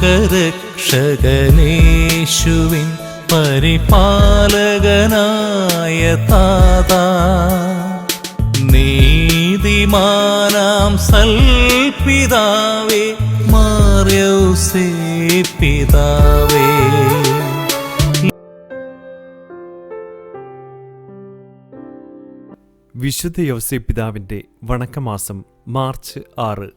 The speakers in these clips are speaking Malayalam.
ലോകരക്ഷകനേശുവിൻ പരിപാലകനായ താതാ, നീതിമാനാം സൽപിതാവേ, മാർയൗസേപ്പ് പിതാവേ. വിശുദ്ധ യൗസേപ്പ് പിതാവിന്റെ വണക്കമാസം മാർച്ച് 6.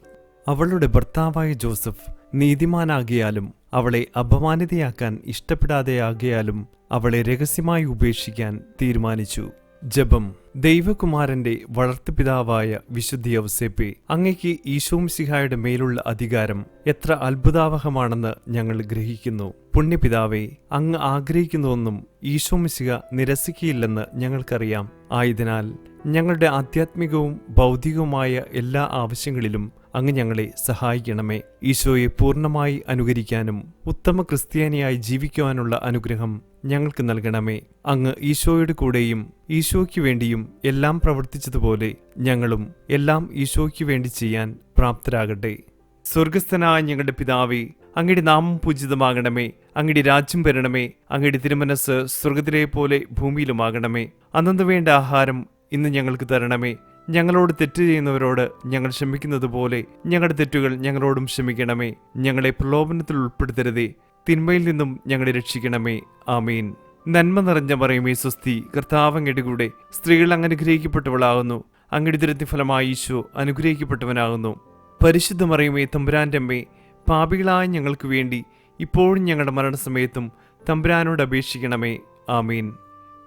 അവളുടെ ഭർത്താവായ ജോസഫ് നീതിമാനാകിയാലും അവളെ അപമാനിതയാക്കാൻ ഇഷ്ടപ്പെടാതെയാകിയാലും അവളെ രഹസ്യമായി ഉപേക്ഷിക്കാൻ തീരുമാനിച്ചു. ജപം. ദൈവകുമാരന്റെ വളർത്തുപിതാവായ വിശുദ്ധ യൗസേപ്പേ, അങ്ങയ്ക്ക് ഈശോമിശിഹായുടെ മേലുള്ള അധികാരം എത്ര അത്ഭുതാവഹമാണെന്ന് ഞങ്ങൾ ഗ്രഹിക്കുന്നു. പുണ്യപിതാവേ, അങ്ങ് ആഗ്രഹിക്കുന്നതൊന്നും ഈശോമിശിഹ നിരസിക്കുകയില്ലെന്ന് ഞങ്ങൾക്കറിയാം. ആയതിനാൽ ഞങ്ങളുടെ ആധ്യാത്മികവും ഭൗതികവുമായ എല്ലാ ആവശ്യങ്ങളിലും അങ്ങ് ഞങ്ങളെ സഹായിക്കണമേ. ഈശോയെ പൂർണ്ണമായി അനുകരിക്കാനും ഉത്തമ ക്രിസ്ത്യാനിയായി ജീവിക്കുവാനുള്ള അനുഗ്രഹം ഞങ്ങൾക്ക് നൽകണമേ. അങ്ങ് ഈശോയുടെ കൂടെയും ഈശോയ്ക്ക് വേണ്ടിയും എല്ലാം പ്രവർത്തിച്ചതുപോലെ ഞങ്ങളും എല്ലാം ഈശോയ്ക്ക് വേണ്ടി ചെയ്യാൻ പ്രാപ്തരാകട്ടെ. സ്വർഗസ്ഥനായ ഞങ്ങളുടെ പിതാവേ, അങ്ങയുടെ നാമം പൂജിതമാകണമേ. അങ്ങയുടെ രാജ്യം വരണമേ. അങ്ങയുടെ തിരുമനസ് സ്വർഗത്തിലെ പോലെ ഭൂമിയിലുമാകണമേ. അന്നു വേണ്ട ആഹാരം ഇന്ന് ഞങ്ങൾക്ക് തരണമേ. ഞങ്ങളോട് തെറ്റ് ചെയ്യുന്നവരോട് ഞങ്ങൾ ക്ഷമിക്കുന്നത് പോലെ ഞങ്ങളുടെ തെറ്റുകൾ ഞങ്ങളോടും ക്ഷമിക്കണമേ. ഞങ്ങളെ പ്രലോഭനത്തിൽ ഉൾപ്പെടുത്തരുതേ, തിന്മയിൽ നിന്നും ഞങ്ങളെ രക്ഷിക്കണമേ. ആമീൻ. നന്മ നിറഞ്ഞ മറിയമേ സ്വസ്തി, കർത്താവ് അങ്ങയുടെ കൂടെ സ്ത്രീകൾ അങ്ങ് അനുഗ്രഹിക്കപ്പെട്ടവളാകുന്നു. അങ്ങയുടെ ഉദരത്തിൻഫലമായി ഈശോ അനുഗ്രഹിക്കപ്പെട്ടവനാകുന്നു. പരിശുദ്ധ മറിയമേ, തമ്പുരാന്റെ അമ്മേ, പാപികളായ ഞങ്ങൾക്ക് വേണ്ടി ഇപ്പോഴും ഞങ്ങളുടെ മരണസമയത്തും തമ്പുരാനോട് അപേക്ഷിക്കണമേ. ആമീൻ.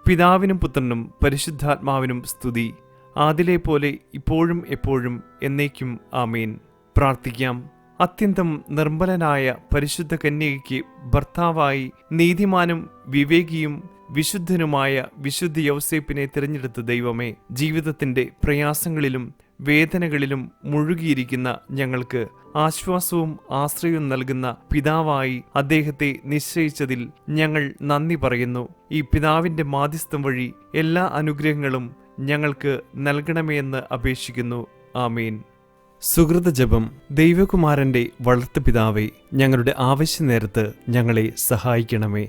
പിതാവിനും പുത്രനും പരിശുദ്ധാത്മാവിനും സ്തുതി, ആദിലെ പോലെ ഇപ്പോഴും എപ്പോഴും എന്നേക്കും. ആമീൻ. പ്രാർത്ഥിക്കാം. അത്യന്തം നിർമ്മലനായ പരിശുദ്ധ കന്യകയ്ക്ക് ഭർത്താവായി നീതിമാനും വിവേകിയും വിശുദ്ധനുമായ വിശുദ്ധ യൗസേപ്പിനെ തിരഞ്ഞെടുത്ത ദൈവമേ, ജീവിതത്തിന്റെ പ്രയാസങ്ങളിലും വേദനകളിലും മുഴുകിയിരിക്കുന്ന ഞങ്ങൾക്ക് ആശ്വാസവും ആശ്രയവും നൽകുന്ന പിതാവായി അദ്ദേഹത്തെ നിശ്ചയിച്ചതിൽ ഞങ്ങൾ നന്ദി പറയുന്നു. ഈ പിതാവിന്റെ മാധ്യസ്ഥം വഴി എല്ലാ അനുഗ്രഹങ്ങളും ഞങ്ങൾക്ക് നൽകണമെന്ന് അപേക്ഷിക്കുന്നു. ആമീൻ. സുഹൃത ജപം. ദൈവകുമാരന്റെ വളർത്തുപിതാവേ, ഞങ്ങളുടെ ആവശ്യ നേരത്ത് ഞങ്ങളെ സഹായിക്കണമേ.